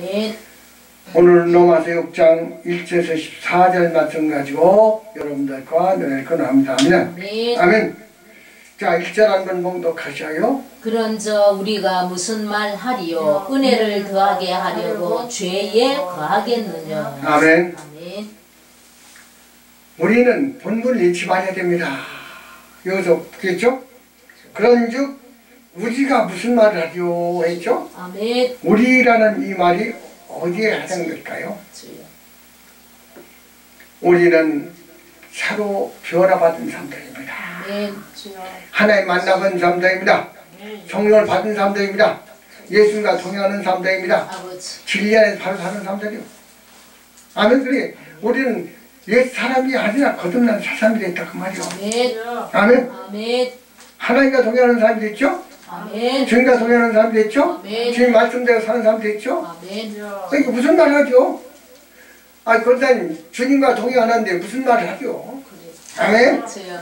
아멘. 오늘 로마서 6장 1절에서 14절 말씀 가지고 여러분들과 너희를 합니다. 아멘. 아멘. 자, 1절 한번 봉독하셔요. 그런저 우리가 무슨 말 하리요? 은혜를 더하게 하려고 죄에 거하겠느냐. 아멘. 아멘. 우리는 본분을 잃지 말아야 됩니다. 여기서 그랬죠? 그런즉 우리가 무슨 말을 하리요 했죠? 아멘. 우리라는 이 말이 어디에 해당될까요? 주여. 우리는 서로 변화받은 사람들입니다. 아멘. 주여. 하나님 만나본 사람들입니다. 성령을 받은 사람들입니다. 예수님과 동행하는 사람들입니다. 아버지. 진리 안에서 바로 사는 사람들이요. 아멘. 그래 우리는 옛 사람이 아니라 거듭난 새 사람이 됐다 그 말이요. 아멘. 아멘. 아멘. 하나님과 동행하는 사람이 됐죠? 아멘. 주님과 동행하는 사람이 됐죠? 아멘. 주님 말씀대로 사는 사람이 됐죠? 아멘. 그러니까 무슨 말을 하죠? 아, 그러다니 주님과 동행하는데 무슨 말을 하죠? 아멘. 주여.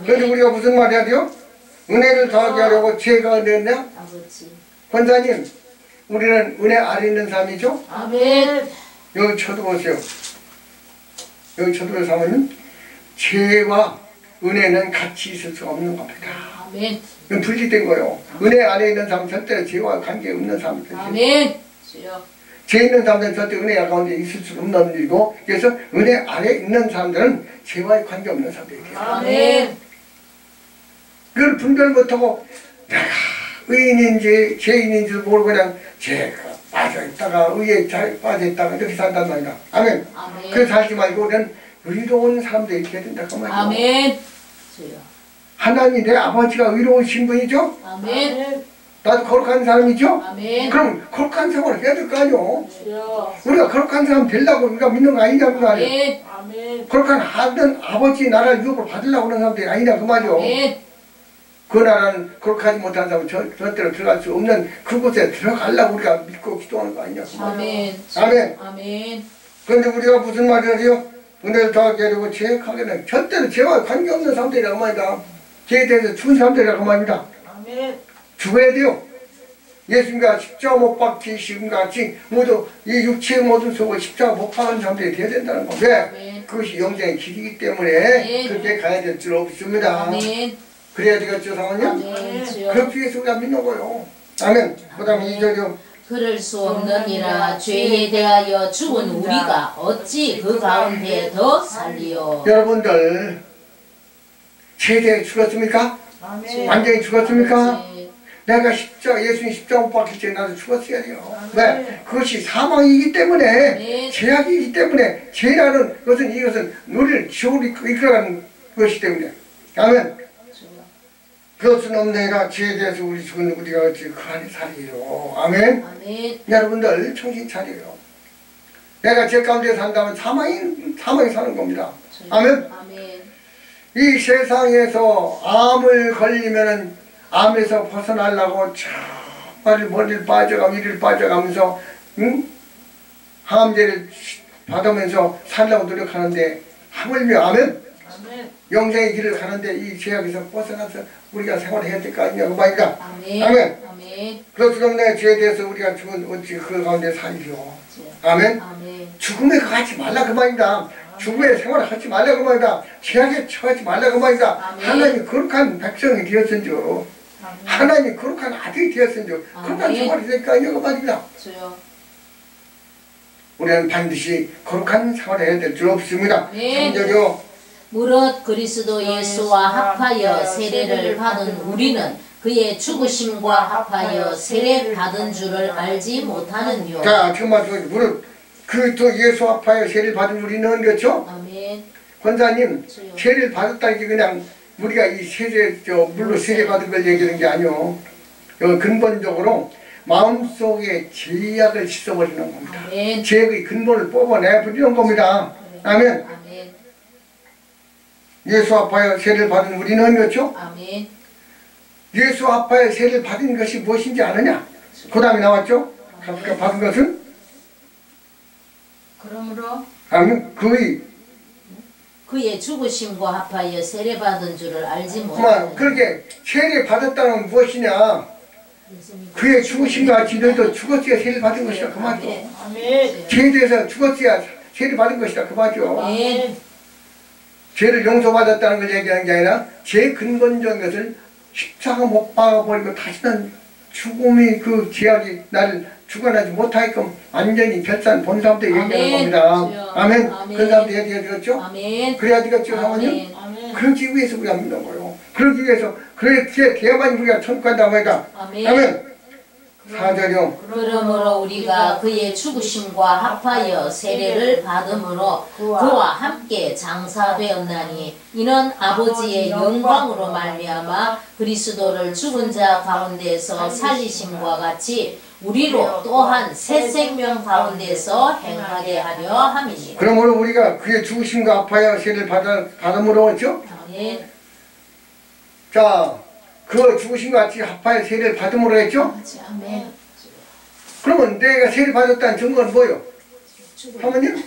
그래서 아멘. 우리가 무슨 말을 해야 돼요? 은혜를 더하게 하려고 죄가 됐냐? 아버지. 권사님, 우리는 은혜 아래 있는 사람이죠? 아멘. 여기 쳐다보세요. 여기 쳐다보세요, 사모님. 죄와 은혜는 같이 있을 수 없는 겁니다. 아멘. 이건 분리된 거예요. 은혜 안에 있는 사람은 절대로 죄와 관계없는 사람들. 아멘. 주여. 죄 있는 사람들은 절대 은혜 가운데 있을 수 없는 일이고, 그래서 은혜 아래 있는 사람들은 죄와의 관계없는 사람들이에요. 아멘. 그걸 분별 못하고 내가 의인인지 죄인인지 모르고 그냥 죄가 빠져있다가 의에 잘 빠져있다가 이렇게 산단 말이야. 아멘. 아멘. 그래서 살지 말고 우리는 의로운 사람들이 있게 된다 그 말이야. 아멘. 주여. 하나님 내 아버지가 의로우신 분이죠? 아멘. 나도 거룩한 사람이죠? 아멘. 그럼 거룩한 생활을 해야 될 거 아니오? 주여. 우리가 거룩한 사람 되려고 우리가 믿는 거 아니냐 그 말이야. 아멘. 아멘. 거룩한 하던 아버지 나라 유업을 받으려고 하는 사람들이 아니냐 그 말이오. 아멘. 그 나라는 거룩하지 못한 사람은 절대로 들어갈 수 없는 그곳에 들어가려고 우리가 믿고 기도하는 거 아니냐 그 말이오. 아멘. 아멘. 아멘. 그런데 우리가 무슨 말을 해요? 은혜를 더하게 하려고 죄하게는 절대로 죄와 관계없는 사람들이라고 말이다. 죄에 대해서 죽은 사람들이라고 말입니다. 아멘. 죽어야 돼요. 예수님과 십자가 못 박히신 같이 모두 이 육체의 모든 속을 십자가 못 박은 사람들이 되어야 된다는 거. 왜? 아멘. 그것이 영생의 길이기 때문에 아멘. 그렇게 가야 될 줄 없습니다. 아멘. 그래야 되겠죠, 상원요? 아멘. 주여. 그렇기 위해서 우리가 믿는 거예요. 아멘. 그 다음에 2절이요. 그럴 수 없느니라 죄에 대하여 죽은 우리가 어찌 그 가운데 더 살리요. 여러분들 죄에 대해 죽었습니까? 아멘. 완전히 죽었습니까? 아버지. 내가 예수님 십자가 못 박힐 때 나도 죽었어야 돼요. 아멘. 왜? 그것이 사망이기 때문에 아멘. 죄악이기 때문에 죄라는 것은 이것은 우리를 지옥으로 이끌어가는 것이기 때문에 아멘. 주여. 그것은 없느니라 죄에 대해서 우리 죽은 우리가 어찌 그 안에 살리요. 아멘. 아멘. 여러분들 정신 차려요. 내가 죄 가운데 산다면 사망이 사는 겁니다. 주여. 아멘. 아멘. 이 세상에서 암을 걸리면은 암에서 벗어나려고 정말 머리를 빠져가면서 이를 빠져가면서 응? 항암제를 받으면서 살려고 노력하는데 하물며 아멘. 아멘. 영생의 길을 가는데 이 죄악에서 벗어나서 우리가 생활해야 될 거 아니냐고 말이다. 아멘. 아멘. 아멘. 그렇기 죄에 대해서 우리가 죽은 어찌 그 가운데 살리요. 아멘. 아멘. 죽음에 가지 말라 그 말이다. 죽음의 생활을 하지 말라 그 말이다. 죄악에 처하지 말라 그 말이다. 아멘. 하나님이 거룩한 백성이 되었은지요. 아멘. 하나님이 거룩한 아들이 되었은지요. 거룩한 아멘. 생활이 될 거 아니냐 그 말이다. 주여. 우리는 반드시 거룩한 생활을 해야 될 줄 없습니다. 아멘. 3절이요. 무릇 그리스도 예수와 합하여 세례를 받은 우리는 그의 죽으심과 합하여 세례 받은 줄을 알지 못하느뇨. 자, 지금 말씀 무릇 또 예수 합하여 세례를 받은 우리는 그렇죠? 아멘. 권사님 주여. 세례를 받았다는 게 그냥 우리가 이 물로 세례 받은 걸 얘기하는 게 아니요. 근본적으로 마음속에 죄악을 씻어버리는 겁니다. 아멘. 죄의 근본을 뽑아내 버리는 겁니다. 아멘. 아멘. 예수 합하여 세례를 받은 우리는 그렇죠? 아멘. 예수 합하여 세례를 받은 것이 무엇인지 아느냐? 그 다음에 나왔죠? 그러니까 받은 것은 그러므로 아멘. 그의 죽으심과 합하여 세례 받은 줄을 알지 그만 못하느뇨. 그렇게 세례 받았다는 무엇이냐? 그의 죽으심과 같이 너희도 죽었어야 세를 받은 것이다 그 말이죠. 죄에 대해서 죽었어야 세를 받은 것이다 그 말이죠. 죄를 용서받았다는 걸 얘기하는 게 아니라 죄 근본적인 것을 십자가 못 박아버리고 다시는 죽음이 그 죄악이 나를 죽어나지 못하게끔 완전히 결산 본 사람들 얘기하는 겁니다. 아멘. 그런 사람들 얘기해야 되겠죠? 그래야 되겠죠, 사모님? 그러기 위해서 우리가 믿는 거예요. 그러기 위해서 그렇게 돼야만 우리가 천국 간다고 하니까. 아멘. 4절이요. 그러므로 우리가 그의 죽으심과 합하여 세례를 받음으로 그와 함께 장사되었나니 이는 아버지의 영광으로 말미암아 그리스도를 죽은 자 가운데서 살리심과 같이 우리로 또한 새 생명 가운데서 행하게 하려 함이니. 그러므로 우리가 그의 죽으심과 합하여 세례를 받음으로 했죠? 자, 그 죽으심과 같이 합하여 세례를 받음으로 했죠? 아멘. 그러면 내가 세례 받았다는 증거는 뭐예요? 사모님?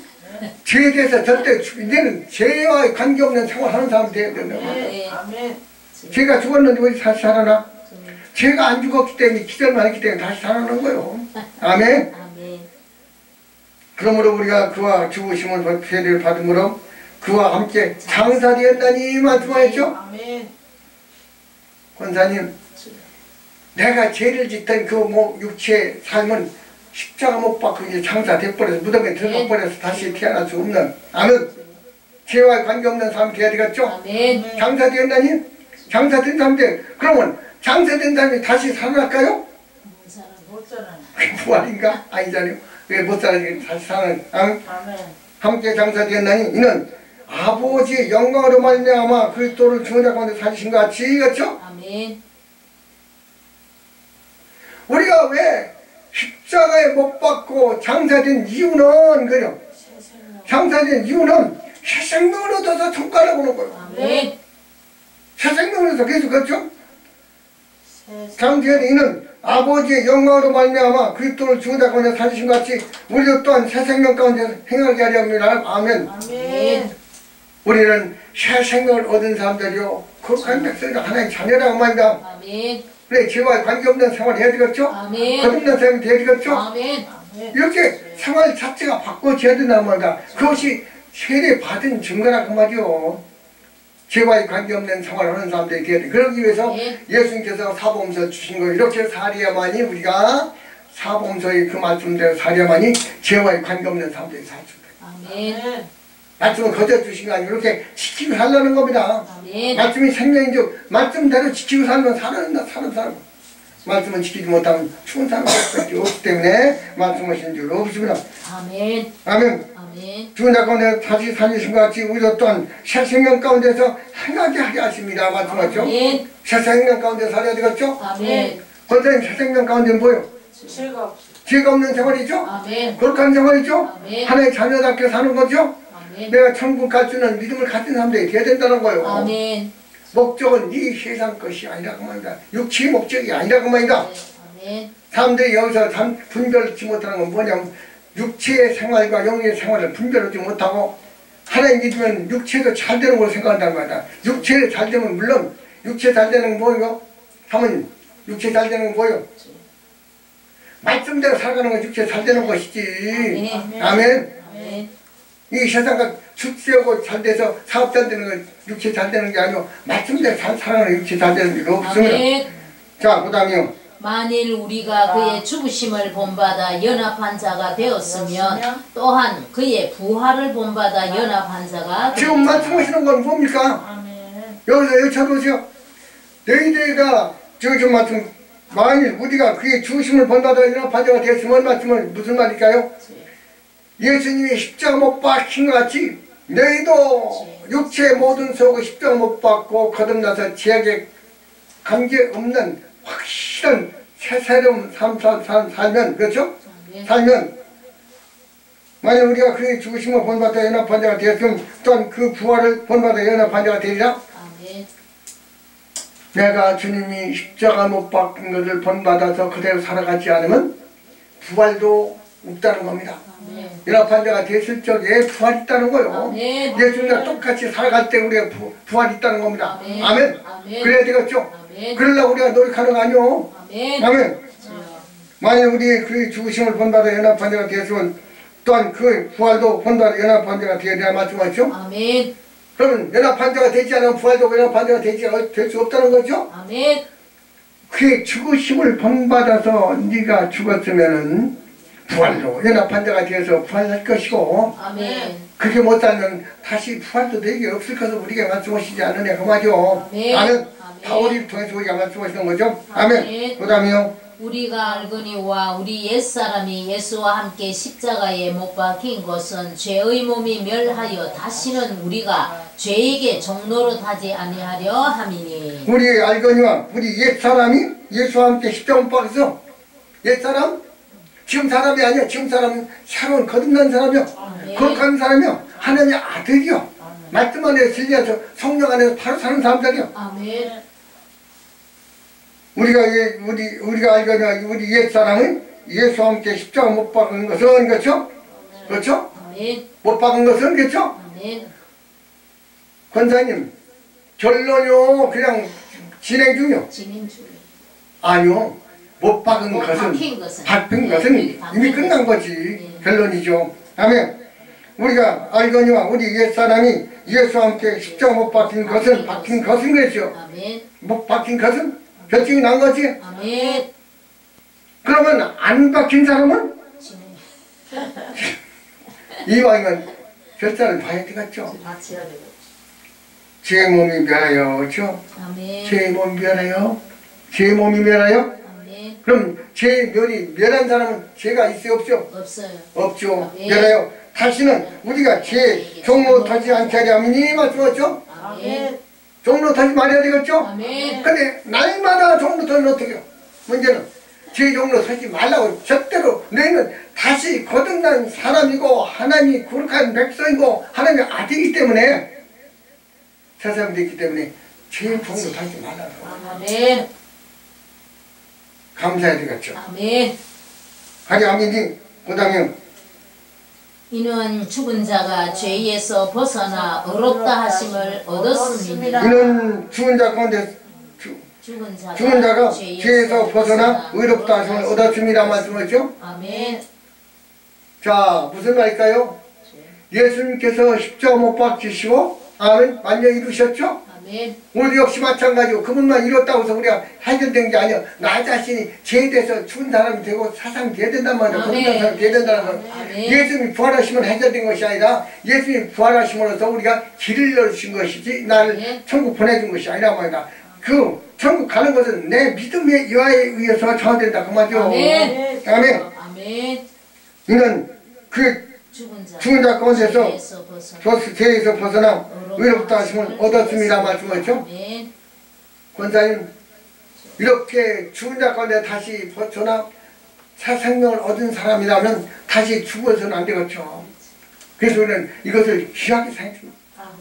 죄에 대해서 절대 이제는 죄와 관계없는 생활하는 사람이 되어야 된다고. 죄가 죽었는데 왜 다시 살아나? 죄가 안 죽었기 때문에 기절만 했기 때문에 다시 살아나는 거예요. 아멘. 그러므로 우리가 그와 죽으심을 세례를 받음으로 그와 함께 장사되었다니 말씀하였죠? 권사님, 내가 죄를 짓던 그 육체의 삶은 십자가 못 박고 이제 장사돼버려서 무덤에 들어가버려서 다시 태어날 수 없는 아멘. 죄와 관계없는 사람이 되어야 되겠죠? 장사되었다니? 장사된 사람들 그러면 장사된 사람이 다시 살아날까요? 못 살아요. 그게 부활인가? 아니잖아요. 왜 못 살아요? 다시 살아나요? 함께 장사되었나니 이는 아버지의 영광으로 말미암아 그리스도를 죽은 자 가운데 살리신 것 같이 그렇죠? 아멘. 우리가 왜 십자가에 못 박고 장사된 이유는 그래요. 장사된 이유는 새 생명을 얻어서 천국 가라고 하는 거예요. 아멘. 새 생명을 얻어서 계속 그렇죠? 장사된 이는 아버지의 영광으로 말미암아 그리스도를 죽은 자 가운데 살리신 것 같이 우리도 또한 새 생명 가운데 행하게 하려 합니다. 아멘. 아멘. 우리는 새 생명을 얻은 사람들이요 거룩한 백성이라 하나님 자녀라고 말입니다. 아멘. 그래 죄와 관계없는 생활을 해야 되겠죠? 아멘. 거듭난 생활이 해야 되겠죠? 아멘. 이렇게 생활 자체가 바꿔져야 된단 말이다. 그것이 세례 받은 증거라고 말이요. 죄와의 관계없는 생활을 하는 사람들이 되어야 돼. 그러기 위해서 예수님께서 사복음서 주신 거 이렇게 살아야만이 우리가 사복음서의 그 말씀대로 살아야만이 죄와의 관계없는 사람들이 살 수 있다. 아멘. 말씀을 거저 주신 거 아니고 이렇게 지키고 살라는 겁니다. 아멘. 말씀이 생명인즉 말씀대로 지키고 살면 사는 사람. 말씀을 지키지 못하면 죽은 사람이 없기 때문에 말씀하신 줄 없습니다. 아멘. 아멘. 아멘. 죽은 자 가운데 다시 살리신 것 같이 우리도 또한 새 생명 가운데서 행하게 하게 하십니다. 말씀하죠. 아멘. 새 생명 가운데 살아야 되겠죠? 아멘. 권사님 새 생명 가운데는 뭐예요? 죄가 없는 생활이죠? 아멘. 거룩한 생활이죠? 아멘. 하나의 자녀답게 사는 거죠? 아멘. 내가 천국 갈 줄은 믿음을 가진 사람들이 되어야 된다는 거예요. 아멘. 목적은 이 세상 것이 아니라고 말입니다. 육체의 목적이 아니라고 말입니다. 아멘. 사람들이 여기서 분별하지 못하는 건 뭐냐면 육체의 생활과 영의 생활을 분별하지 못하고 하나님 믿으면 육체도 잘 되는 걸로 생각한단 말이야. 육체를 잘 되면 물론 육체 잘 되는 건 뭐예요? 사모님 육체 잘 되는 건 뭐예요? 말씀대로 살아가는 건 육체 잘 되는 것이지. 아멘. 아멘. 아멘. 이 세상과 축제하고 잘 돼서 사업 잘 되는 건 육체 잘 되는 게 아니고 말씀대로 잘 살아가는 육체 잘 되는 게 없습니다. 아멘. 자, 그 다음이요. 만일 우리가 그의 죽으심을 본받아 연합한 자가 되었으면 또한 그의 부활을 본받아 연합한 자가 지금 말씀하시는 건 뭡니까? 여기 쳐보세요. 너희들과 지금 말씀 만일 우리가 그의 죽으심을 본받아 연합한 자가 되었으면 말씀은 무슨 말일까요? 예수님이 십자가 못 박힌 것 같이 너희도 육체의 모든 속에 십자가 못 박고 거듭나서 죄악에 관계없는 확실한 새로운 삶 살면 그렇죠? 살면 만약 우리가 그의 죽으심을 본받아 연합한 자가 되었으면 또한 그 부활을 본받아 연합한 자가 되리라. 내가 주님이 십자가 못 박힌 것을 본받아서 그대로 살아가지 않으면 부활도 없다는 겁니다. 연합한 자가 됐을 적에 부활이 있다는 거예요. 예수님과 똑같이 살아갈 때 우리가 부활이 있다는 겁니다. 아멘. 그래야 되겠죠? 그러려고 우리가 노력하는 거 아니오. 아멘. 아멘. 만약 우리 그 죽으심을 본받아 연합한 자가 되었으면 또한 그 부활도 본받아 연합한 자가 되어야 되나 말씀하시죠? 아멘. 그러면 연합한 자가 되지 않으면 부활도 연합한 자가 될 수 없다는 거죠? 아멘. 그의 죽으심을 본받아서 네가 죽었으면은 부활도 연합한 자가 되어서 부활할 것이고 아멘. 그렇게 못하면 다시 부활도 되게 없을 것을 우리가 말씀하시지 않느냐 그 말이요. 아멘. 나는 아멘. 바울이 통해서 우리가 말씀하시는 거죠. 아멘. 아멘. 그 다음에요. 우리가 알거니와 우리 옛사람이 예수와 함께 십자가에 못 박힌 것은 죄의 몸이 멸하여 다시는 우리가 죄에게 종노릇 하지 아니하려 함이니. 우리 알거니와 우리 옛사람이 예수와 함께 십자가 못 박혀서 옛사람? 지금 사람이 아니야. 지금 사람은 새로운 거듭난 사람이요. 거룩한 사람이요. 하나님의 아들이요. 말씀 안에서 진리하셔 성령 안에서 바로 사는 사람들이요. 아멘. 우리가 알거니와 우리 옛사람은 예수와 함께 십자가 못 박은 것은 그렇죠? 그렇죠? 아멘. 못 박은 것은 그렇죠? 아멘. 권사님 결론이요 그냥 진행 중이요. 진행 중. 아니요. 못 박은 못 것은 박힌 것은 이미 끝난 거지. 결론이죠. 아멘. 우리가 알거니와 우리 옛사람이 예수와 함께 십자가 못 박힌 것은 그랬죠. 아멘. 못 박힌 것은 결정이 난 거지. 아멘. 그러면 안 박힌 사람은 진행. 이왕이면 결단을 봐야 되겠죠. 같이 해야 되겠죠. 제 몸이 멸하여, 그렇죠? 아멘. 제 몸이 멸하여, 제 몸이 멸하여. 아멘. 그럼 제 멸이 멸한 사람은 죄가 있어요, 없죠? 없어요. 없죠. 아멘. 멸하여. 다시는 우리가 죄 종로 타지 않게 하리 하미니 말씀하죠? 아멘. 종로 타지 말아야 되겠죠? 아멘. 근데 날마다 종로 타면 어떻게 해요? 문제는 제 종로 서지 말라고 절대로 너희는 다시 거듭난 사람이고 하나님이 거룩한 백성이고 하나님의 아들이기 때문에 새 사람이 됐기 때문에 제 종로 타지 말라고. 아멘. 감사해야 되겠죠. 아멘. 하리 아미니 그 다음에 이는 죽은 자가 죄에서 벗어나 의롭다 하심을 얻었습니다. 이는 죽은 자 가운데 죽은 자가 죄에서 벗어나 의롭다 하심을 얻었습니다 말씀하죠. 아멘. 자 무슨 말일까요? 예수님께서 십자가 못 박히시고 아멘 완전히 이루셨죠? 아멘. 우리 역시 마찬가지고 그분만 이뤘다고 해서 우리가 해결된 게 아니야. 나 자신이 죄에 대해서 죽은 사람이 되고 사상이 돼야 된단 말이야. 거듭난 사람이 돼야 된다는 거야. 예수님이 부활하시면 해결된 것이 아니라 예수님이 부활하심으로써 우리가 길을 열으신 것이지 나를 천국 보내준 것이 아니란 말이다. 그 천국 가는 것은 내 믿음에 의해서 저된다 그 말이죠. 아멘. 아멘. 아멘. 이는 그 죽은 자 가운데서 죄에서 벗어나 의롭다 하심을 얻었습니다 말씀하셨죠. 권사님 이렇게 죽은 자 가운데 다시 벗어나 새 생명을 얻은 사람이라면 다시 죽어서는 안 되겠죠. 그래서 우리는 이것을 귀하게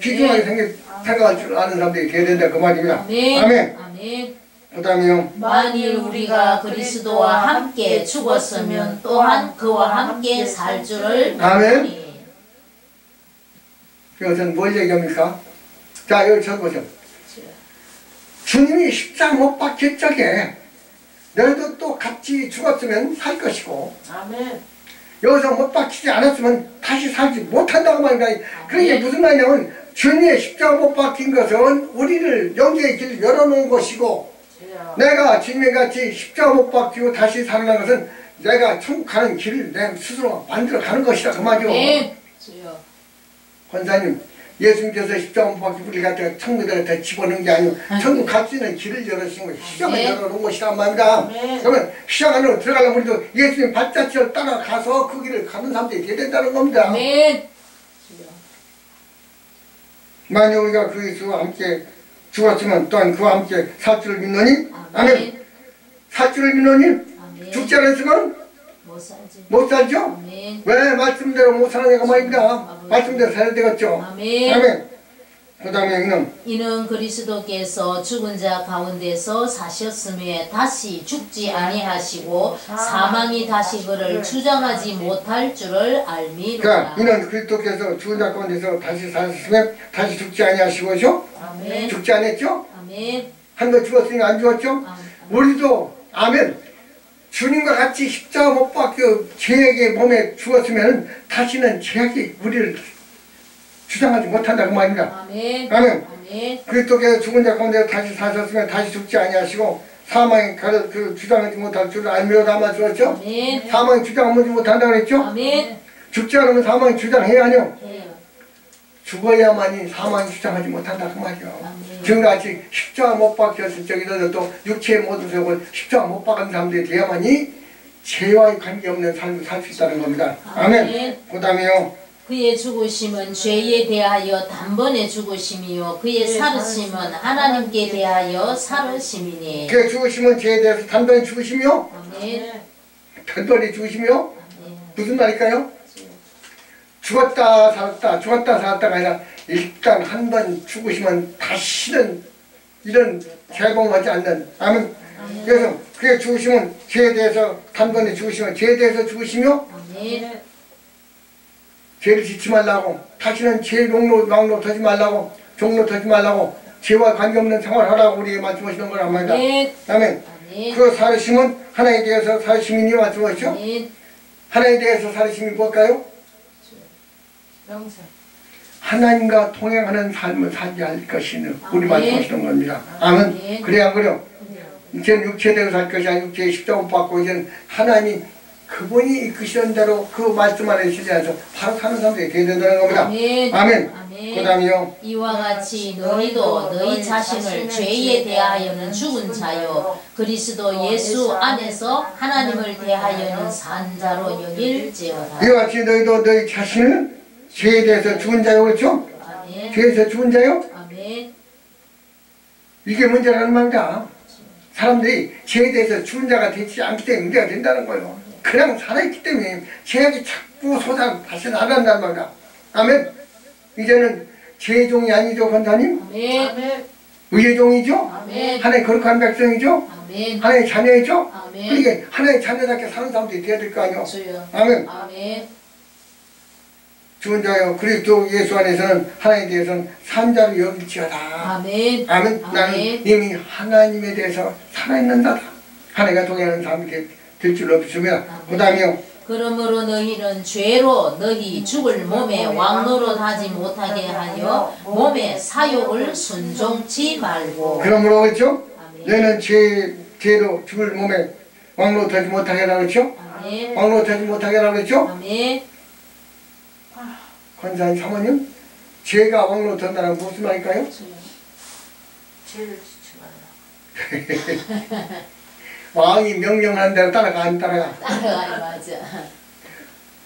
귀중하게 생각할 줄 아는 사람들이 되어야 된다 그 말입니다. 아멘. 아멘. 그 다음에요. 만일 우리가 그리스도와 함께 죽었으면 또한 그와 함께 살 줄을 아멘. 이것은 뭘 얘기합니까? 자 여기 적어보세요. 주님이 십자가 못 박힐 적에 너희도 또 같이 죽었으면 살 것이고 아멘. 여기서 못 박히지 않았으면 다시 살지 못한다고 말합니다. 그게 무슨 말이냐면 주님의 십자가 못 박힌 것은 우리를 영계의 길을 열어놓은 것이고 내가 주님의 같이 십자가 못 박히고 다시 살아난 것은 내가 천국 가는 길을 내 스스로 만들어 가는 것이다 그 말이죠. 권사님 예수님께서 십자가 못 박히고 우리 갖다가 천국에 다 집어넣은 게 아니고 천국 갈 수 있는 길을 열어주신 것이 시장을 열어놓은 것이란 말입니다. 그러면 시장 안으로 들어가려면 우리도 예수님 발자취를 따라가서 그 길을 가는 사람들이 되어야 된다는 겁니다. 만약 우리가 그 예수와 함께 죽었으면 또한 그와 함께 살 줄을 믿노니 아멘. 살 줄을 믿노니 죽지 않았으면 못 살죠? 아멘. 왜 말씀대로 못 사는 가 말입니다. 말씀대로 살아야 되겠죠? 아멘. 그 다음에 이는 그리스도께서 죽은 자 가운데서 사셨음에 다시 죽지 아니하시고 사망이 다시 그를 주장하지 못할 줄을 알미로다. 그러니까 이는 그리스도께서 죽은 자 가운데서 다시 사셨으면 다시 죽지 아니하시고죠? 아멘. 죽지 않았죠? 아멘. 한 번 죽었으니 안 죽었죠? 우리도 아멘. 주님과 같이 십자가 못 박혀 죄악의 몸에 죽었으면 다시는 죄악이 우리를 주장하지 못한다 그 말입니다. 아멘. 아멘. 아멘. 그리스도께서 죽은 자 가운데 다시 사셨으면 다시 죽지 아니하시고 사망이 그 주장하지 못할 줄을 알며 담아 주었죠. 아멘. 사망이 주장하지 못한다고 그랬죠. 아멘. 죽지 않으면 사망이 주장해야 하뇨. 해요. 죽어야만이 사망이 주장하지 못한다 그 말이요. 아멘. 지금같이 십자가 못 박혔을 적에도 또 육체의 모든 세월 십자가 못 박은 사람들이 돼야만이 죄와의 관계없는 삶을 살 수 있다는 겁니다. 아멘. 그 다음에요. 그의 죽으심은 죄에 대하여 단번에 죽으심이요 그의 살으심은 하나님께 대하여 살으심이니. 그의 죽으심은 죄에 대해서 단번에 죽으심이요. 아멘. 단번에 죽으심이요. 아멘. 무슨 말일까요? 죽었다 살았다 죽었다 살았다가 아니라 일단 한 번 죽으시면 다시는 이런 재범하지 않는. 아멘. 그래서 그의 죽으심은 죄에 대해서 단번에 죽으시면 죄에 대해서 죽으시며 아멘. 죄를 짓지 말라고 다시는 죄 왕로 터지 말라고 종로 터지 말라고 죄와 관계없는 생활을 하라고 우리에게 말씀하시는 거란 말이다. 아멘. 아멘. 그 살으심은 하나님에 대해서 살으심이니 말씀하시죠. 아멘. 하나님에 대해서 살으심이 뭘까요? 명세. 하나님과 동행하는 삶을 살게 할 것이는 우리 아멘. 말씀하시는 겁니다. 아멘. 아멘. 그래야 그래요. 이제는 육체대로 살 것이 아니라 육체의 십자가 못 받고 이제는 하나님 그분이 이끄시는 대로 그 말씀 안에 실려서 바로 사는 사람들이 되어야 된다는 겁니다. 아멘. 아멘. 아멘. 그 다음에요. 이와 같이 너희도 너희 자신을 죄에 대하여는 죽은 자요 그리스도 예수 안에서 하나님을 대하여는 산 자로 여길지어다. 이와 같이 너희도 너희 자신을 죄에 대해서 죽은 자요 그렇죠? 아멘. 죄에서 죽은 자요? 아멘. 이게 문제라는 말입니다. 사람들이 죄에 대해서 죽은 자가 되지 않기 때문에 문제가 된다는 거예요. 그냥 살아있기 때문에 죄악이 자꾸 다시 나간다는 말이다. 아멘. 이제는 죄의 종이 아니죠 권사님? 아멘. 의의 종이죠? 아멘. 하나의 거룩한 백성이죠? 아멘. 하나의 자녀이죠? 아멘. 그러니까 하나의 자녀답게 사는 사람들이 되어야 될 거 아니에요? 주여. 아멘. 아멘. 죽은 자요 그리스도 예수 안에서는 하나님에 대해서는 산자로 여길지어다. 아멘. 아멘. 나는 이미 하나님에 대해서 살아있는 자다. 하나님과 동행하는 사람이 될 줄로 믿습니다. 그 다음에요. 그러므로 너희는 죄로 너희 죽을 몸에 왕노릇하지 못하게 하여 몸의 사욕을 순종치 말고. 그러므로 그렇죠? 아멘. 너희는 죄로 죽을 몸에 왕노릇하지 못하게 하라고 그렇죠? 아멘. 왕노릇하지 못하게 하라고 그렇죠? 아멘. 권사님 사모님 죄가 왕노릇한다는 무슨 말일까요? 죄를 짓지 말라. 왕이 명령하는 대로 따라가 안 따라가? 따라가요. 맞아.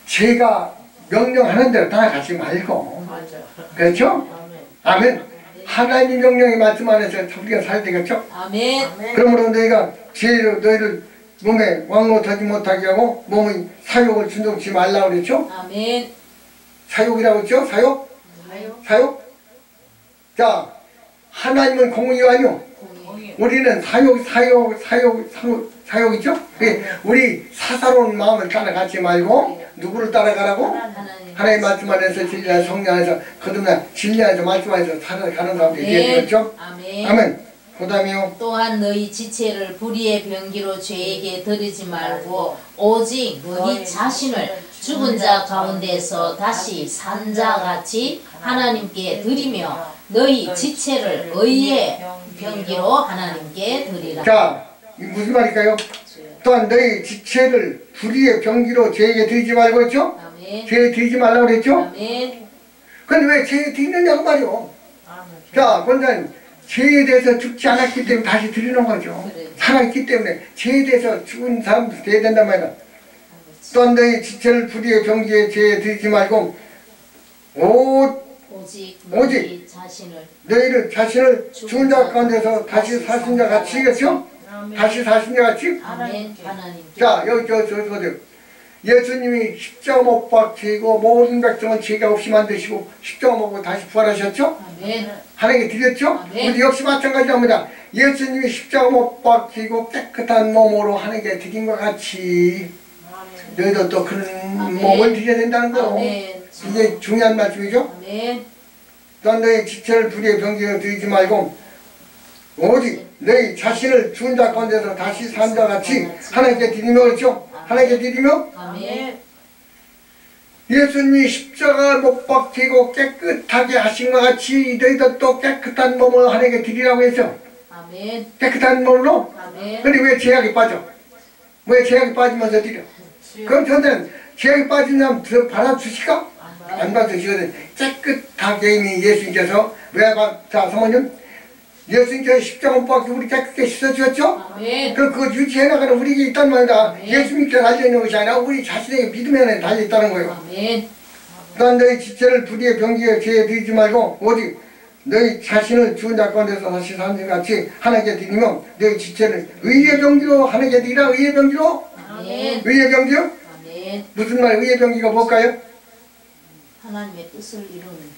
죄가 명령하는 대로 따라가지 말고 맞아. 그렇죠? 아멘. 아멘. 하나님 명령의 말씀 안에서 우리가 살아야 되겠죠? 아멘. 그러므로 너희가 죄로 너희를 몸에 왕노릇하지 못하게 하고 몸의 사욕을 순종치 말라고 그랬죠? 아멘. 사욕이라고 했죠? 사욕? 사요. 사욕? 자, 하나님은 공의가 아니요. 공의. 우리는 사욕이죠? 우리 사사로운 마음을 따라가지 말고 누구를 따라가라고? 하나님. 하나님 말씀 안에서 진리 안에서 성령 안에서 거듭나 진리 안에서 말씀 안에서 살아가는 사람들이 되겠죠? 아멘. 아멘. 그 다음에요. 또한 너희 지체를 불의의 병기로 죄에게 드리지 말고 오직 너희 자신을 죽은 자 가운데서 다시 산 자 같이 하나님께 드리며 너희 지체를 의의 병기로 하나님께 드리라. 자, 이 무슨 말일까요? 또한 너희 지체를 불의의 병기로 죄에게 드리지 말고 그랬죠? 아멘. 죄에 드리지 말라고 그랬죠? 아멘. 근데 왜 죄에 드리느냐고 말이요. 아멘. 자, 권사님 죄에 대해서 죽지 않았기 때문에 다시 드리는 거죠. 그래. 살아있기 때문에 죄에 대해서 죽은 사람도 돼야 된단 말이야. 또한 너희 지체를 불의의 병기에 죄에 드리지 말고 오직 너희 자신을 너희를 자신을 죽은 자 가운데서 다시 사신 자 같이 그렇죠? 다시 사신 자 같이. 아멘. 하나님께. 자, 여기 저 예수님이 십자가 못 박히고 모든 백성은 죄가 없이 만드시고 십자가 먹고 다시 부활하셨죠? 아멘. 하나님께 드렸죠? 아멘. 우리 역시 마찬가지입니다. 예수님이 십자가 못 박히고 깨끗한 몸으로 하나님께 드린 것 같이 너희도 또 그런 아멘. 몸을 드려야 된다는 거예요. 아멘. 이게 중요한 말씀이죠? 아멘. 또한 너희 지체를 불의의 병기로 드리지 말고 오직 너희 자신을 죽은 자 가운데서 다시 산 자 같이 하나님께 드리며 그렇죠? 하나님께 드리며 아멘. 예수님이 십자가 못 박히고 깨끗하게 하신 것 같이 너희도 또 깨끗한 몸을 하나님께 드리라고 했죠. 아멘. 깨끗한 몸으로. 아멘. 근데 왜 죄악에 빠져? 왜 죄악에 빠지면서 드려? 그럼 저는 죄악에 빠진 사람 받아주실까? 안 받아주시거든. 깨끗하게 이미 예수님께서 자 사모님 예수님께서 십자가 못 박히고 우리 깨끗하게 씻어주셨죠? 아멘. 그럼 그거 유지해나가는 우리에게 있단 말이다. 아멘. 예수님께 달려있는 것이 아니라 우리 자신에게 믿음에 달려있다는 거예요. 아멘. 또한 너희 지체를 불의의 병기에 죄에 드리지 말고 오직 너희 자신을 죽은 자 가운데서 다시 사는 것 같이 하나님께 드리며 너희 지체를 의의 병기로 하나님께 드리라. 의의 병기로? 아멘. 의의 병기요? 아멘. 무슨 말 의의 병기가 뭘까요? 하나님의 뜻을 이루는 병기.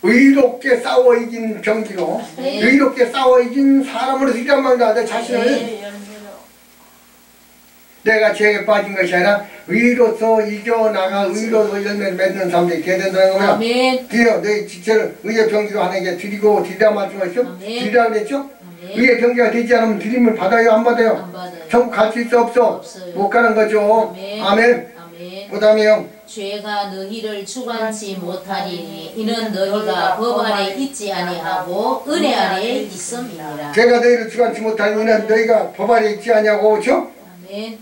의롭게 싸워 이긴 병기로 네. 의롭게 싸워 이긴 사람으로 드리란 말이다. 내 자신을 내가 죄에 빠진 것이 아니라 의로서 이겨나가 의로서 열매를 맺는 사람들이 되어야 된다는 거예요. 아멘. 드려 너희 지체를 의의 병기로 하나님께 드리고 드리라 말씀하셨죠? 아멘. 드리라 그랬죠? 아멘. 의의 병기가 되지 않으면 드림을 받아요? 안 받아요? 안 받아요. 전국 갈 수 있어 없어? 없어요. 못 가는 거죠. 아멘. 아멘. 아멘. 그 다음에요. 죄가 너희를 주관치 못하리니 이는 너희가 법 아래 있지 아니하고 은혜 아래에 있음이니라. 제가 너희를 주관치 못하는 이는 너희가 법 아래 있지 않냐고 그렇죠? 아멘.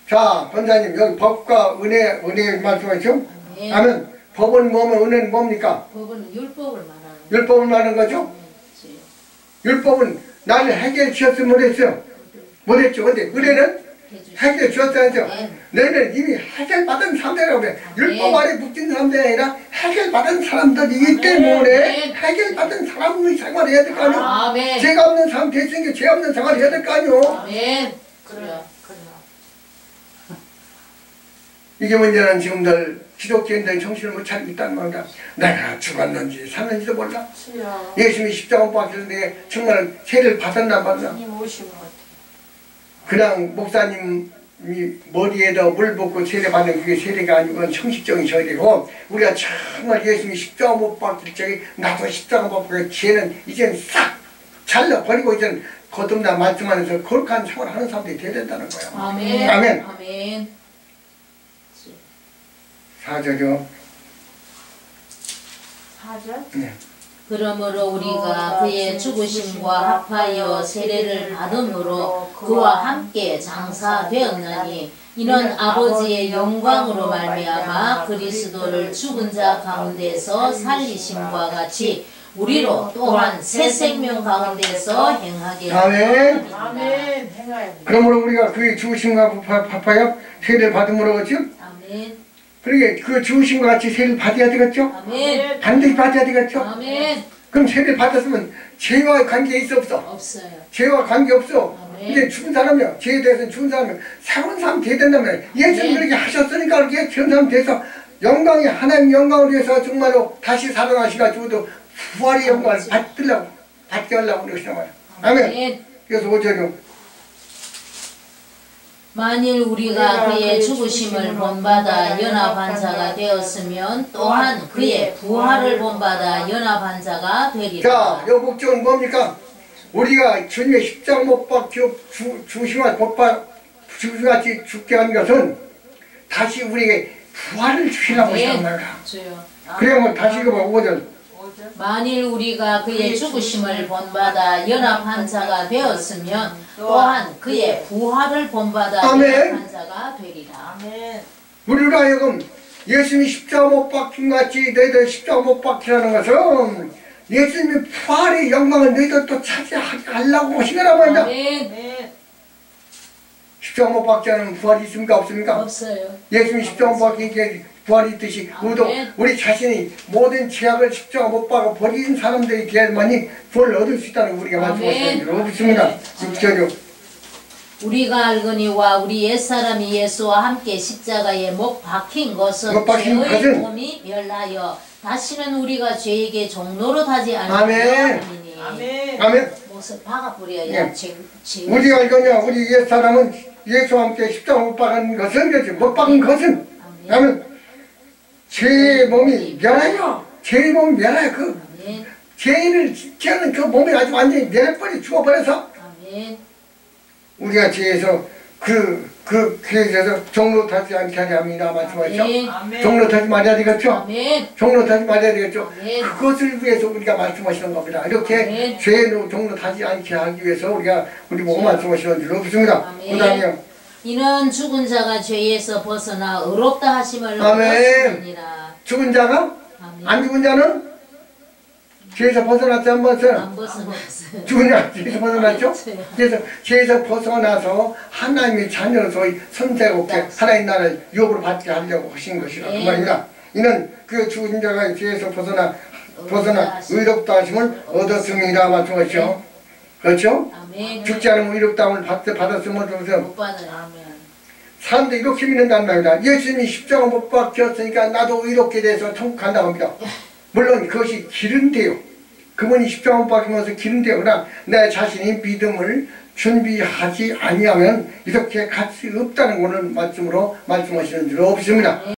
자, 권사님 여기 법과 은혜 말씀하셨죠? 아멘. 아멘. 법은 뭐면 은혜는 뭡니까? 법은 율법을 말하는 율법을 말하는 거죠? 거죠. 율법은 나를 해결 지었으면 못했어요. 못했죠. 근데 은혜는 해결 지었다죠. 너희는 이미 해결받은 사람들이라고 그래. 율법 아래 묶인 사람들이 아니라 해결받은 사람들이기 때문에 해결받은 사람의 생활을 해야 될 거 아니에요. 아멘. 죄가 없는 사람 됐으니까 죄 없는 생활을 해야 될 거 아니에요. 아멘. 그래. 이게 문제는 지금들 기독교인들 정신을 못 차리고 있다는 말이야. 내가 죽었는지 샀는지도 몰라. 예수님이 십자가 못 박혔는데 정말 세를 받았단 말이야. 그냥 목사님이 머리에다 물 붓고 세례 받는 그게 세례가 아니고 그건 형식적인 세례고 우리가 정말 예수님이 십자가 못 박힐 적에 나도 십자가 못 박힐 죄는 이제는 싹 잘라버리고 이제는 거듭나 말씀하면서 거룩한 생활을 하는 사람들이 되어야 된다는 거야. 아멘. 아멘. 아멘. 4절이요. 4절? 네. 그러므로 우리가 그의 죽으심과 합하여 세례를 받음으로 그와 함께 장사되었나니 이는 아버지의 영광으로 말미암아 그리스도를 죽은 자 가운데서 살리심과 같이 우리로 또한 새 생명 가운데서 행하게 아멘. 아멘. 행하여. 그러므로 우리가 그의 죽으심과 합하여 세례를 받음으로 그렇죠? 아멘. 그러니까 그 죽으심과 같이 세례를 받아야 되겠죠? 아멘. 반드시 받아야 되겠죠? 아멘. 그럼 세례를 받았으면 죄와 관계 있어 없어? 없어요. 죄와 관계 없어. 아멘. 근데 죽은 사람이요. 죄에 대해서는 죽은 사람이요. 새로운 사람 돼야 된다면 예수님 그렇게 하셨으니까 그렇게 새로운 사람 돼서 영광이 하나님 영광을 위해서 정말로 다시 살아나시가지고도 부활의 영광을 받게 하려고 그러시단 말이야. 아멘. 그래서 5절이요. 만일 우리가 그의 죽으심을 본받아 연합한 자가 되었으면 또한 그의 부활을 본받아 연합한 자가 되리라. 자, 이 목적은 뭡니까? 우리가 주님의 십자가 못 박혀 죽으심같이 죽게 한 것은 다시 우리에게 부활을 주시라고 하시는 거야. 그러면 다시 읽어봐. 5절. 만일 우리가 그의 죽으심을 본받아 연합한 자가 되었으면 또한 그의 부활을 본받아 연합한 자가 되리라. 아멘. 우리로 하여금 예수님이 십자가 못 박힌 같이 너희들 십자가 못 박히라는 것은 예수님의 부활의 영광을 너희들 또 차지하게 하려고 하신 거란 말이야. 아멘. 십자가 못 박지 않으면 부활이 있습니까? 없습니까? 없어요. 예수님이 십자가 못 박힌 게 부활이 있듯이 우리도 우리 자신이 모든 죄악을 십자가 못 박아 버린 사람들이 되어야만이 부활을 얻을 수 있다는 우리가 말씀하시는 대로 없습니다. 6절요. 우리가 알거니와 우리 옛사람이 예수와 함께 십자가에 못 박힌 것은 죄의 몸이 멸하여 다시는 우리가 죄에게 종로로 타지 않으려 함이니. 아멘. 못을 박아버려야 우리가 알거냐 우리 옛사람은 예수와 함께 십자가 못 박은 것은 그렇지 못 박은 것은 아멘. 죄의 몸이 멸하여 죄의 몸이 멸하여 그 죄는 그 몸에 아주 완전히 내버려 죽어버려서 아멘. 우리가 죄에서 그 죄에서 종로 타지 않게 하려 합니다. 말씀하시죠. 아멘. 종로 타지 말아야 되겠죠. 아멘. 종로 타지 말아야 되겠죠. 아멘. 그것을 위해서 우리가 말씀하시는 겁니다. 이렇게 아멘. 죄로 종로 타지 않게 하기 위해서 우리 보고 말씀하시는 줄 없습니다. 아멘. 그 다음에 이는 죽은 자가 죄에서 벗어나 의롭다 하심을 아멘. 얻었느니라. 죽은 자가 아멘. 안 죽은 자는 죄에서 벗어났지 안 벗어났어요? 안 벗어났어요. 죽은 자가 죄에서 벗어났죠? 그렇죠. 그래서 죄에서 벗어나서 하나님의 자녀로서의 선택없게 하나님 나라를 유업으로 받게 하려고 하신 것이라 그 말입니다. 이는 그 죽은 자가 죄에서 벗어나 의롭다 하심을 얻었습니다. 말씀하시죠. 그렇죠? 아멘. 죽지 않으면 의롭다함을 받았으면 어떠세요? 못 받은 아멘. 사람들이 이렇게 믿는다는 말입니다. 예수님이 십자가 못 박혔으니까 나도 의롭게 돼서 천국 간다고 합니다. 물론 그것이 기른데요. 그분이 십자가 못 박히면서 기른데요. 그러나 내 자신이 믿음을 준비하지 아니하면 이렇게 갈 수 없다는 것을 말씀으로 말씀하시는 줄 없습니다.